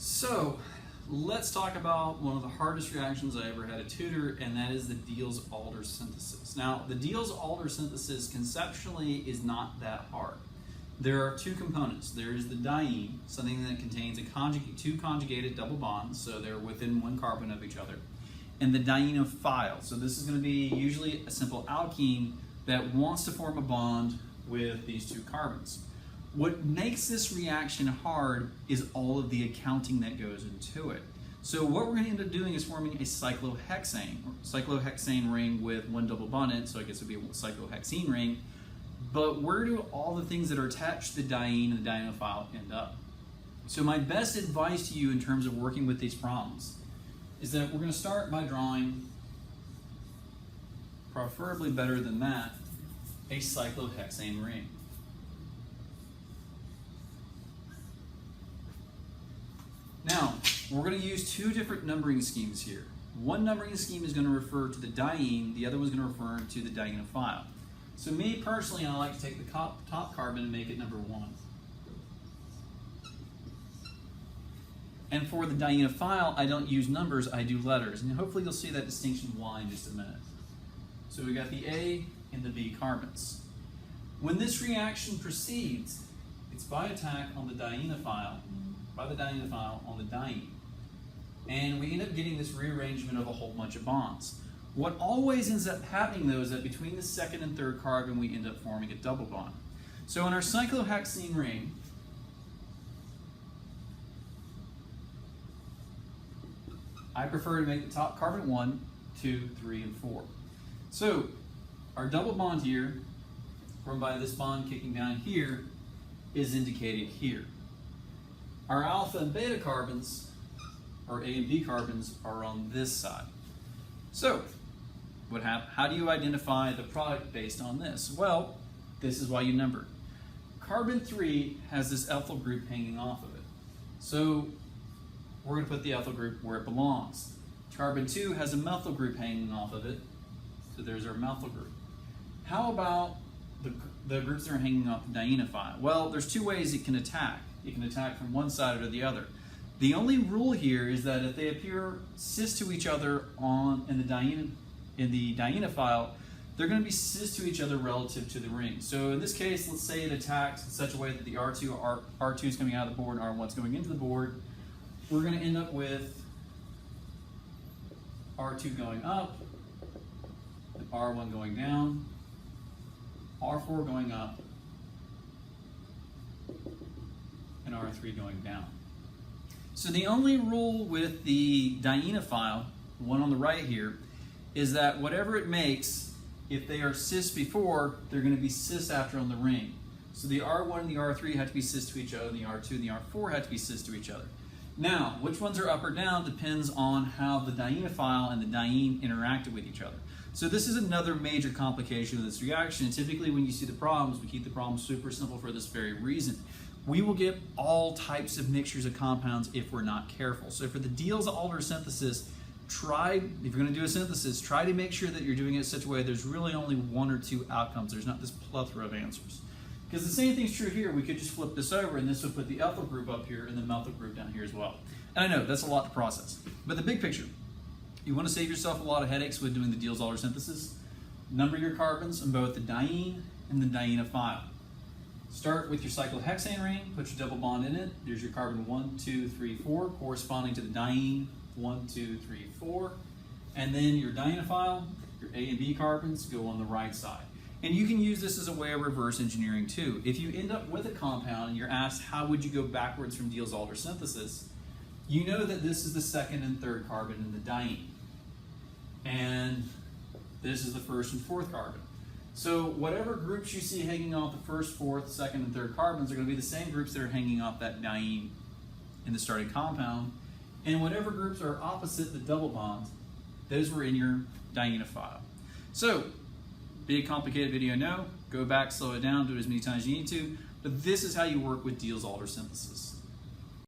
So let's talk about one of the hardest reactions I ever had to tutor, and that is the Diels-Alder synthesis. Now, the Diels-Alder synthesis conceptually is not that hard. There are two components. There is the diene, something that contains two conjugated double bonds, so they're within one carbon of each other, and the dienophile. So this is going to be usually a simple alkene that wants to form a bond with these two carbons. What makes this reaction hard is all of the accounting that goes into it. So what we're going to end up doing is forming a cyclohexane ring with one double bond in it, so I guess it would be a cyclohexene ring. But where do all the things that are attached to the diene and the dienophile end up? So my best advice to you in terms of working with these problems is that we're going to start by drawing, preferably better than that, a cyclohexane ring. Now, we're going to use two different numbering schemes here. One numbering scheme is going to refer to the diene, the other one is going to refer to the dienophile. So me personally, I like to take the top carbon and make it number 1. And for the dienophile, I don't use numbers, I do letters. And hopefully you'll see that distinction why in just a minute. So we got the A and the B carbons. When this reaction proceeds, it's by attack on the dienophile, on the diene. And we end up getting this rearrangement of a whole bunch of bonds. What always ends up happening though is that between the second and third carbon we end up forming a double bond. So in our cyclohexene ring, I prefer to make the top carbon 1, 2, 3, and 4. So our double bond here, formed by this bond kicking down here, is indicated here. Our alpha and beta carbons, or A and B carbons, are on this side. So, how do you identify the product based on this? Well, this is why you number. Carbon 3 has this ethyl group hanging off of it. So, we're going to put the ethyl group where it belongs. Carbon 2 has a methyl group hanging off of it. So there's our methyl group. How about the groups that are hanging off the dienophile? Well, there's two ways it can attack. It can attack from one side or the other. The only rule here is that if they appear cis to each other in the dienophile, they're going to be cis to each other relative to the ring. So in this case, let's say it attacks in such a way that the R2 is coming out of the board and R1 is going into the board. We're going to end up with R2 going up, and R1 going down, R4 going up, and R3 going down. So the only rule with the dienophile, the one on the right here, is that whatever it makes, if they are cis before, they're going to be cis after on the ring. So the R1 and the R3 have to be cis to each other, and the R2 and the R4 have to be cis to each other. Now, which ones are up or down depends on how the dienophile and the diene interacted with each other. So this is another major complication of this reaction. And typically when you see the problems, we keep the problems super simple for this very reason. We will get all types of mixtures of compounds if we're not careful. So for the Diels-Alder synthesis, if you're going to do a synthesis, try to make sure that you're doing it in such a way there's really only one or two outcomes. There's not this plethora of answers. Because the same thing's true here. We could just flip this over and this would put the ethyl group up here and the methyl group down here as well. And I know that's a lot to process. But the big picture, you want to save yourself a lot of headaches with doing the Diels-Alder synthesis. Number your carbons on both the diene and the dienophile. Start with your cyclohexane ring, put your double bond in it. There's your carbon 1, 2, 3, 4, corresponding to the diene 1, 2, 3, 4. And then your dienophile, your A and B carbons, go on the right side. And you can use this as a way of reverse engineering too. If you end up with a compound and you're asked how would you go backwards from Diels-Alder synthesis, you know that this is the second and third carbon in the diene. And this is the first and fourth carbon. So whatever groups you see hanging off the first, fourth, second, and third carbons are going to be the same groups that are hanging off that diene in the starting compound. And whatever groups are opposite the double bond, those were in your dienophile. So, big complicated video, no. Go back, slow it down, do it as many times as you need to. But this is how you work with Diels-Alder synthesis.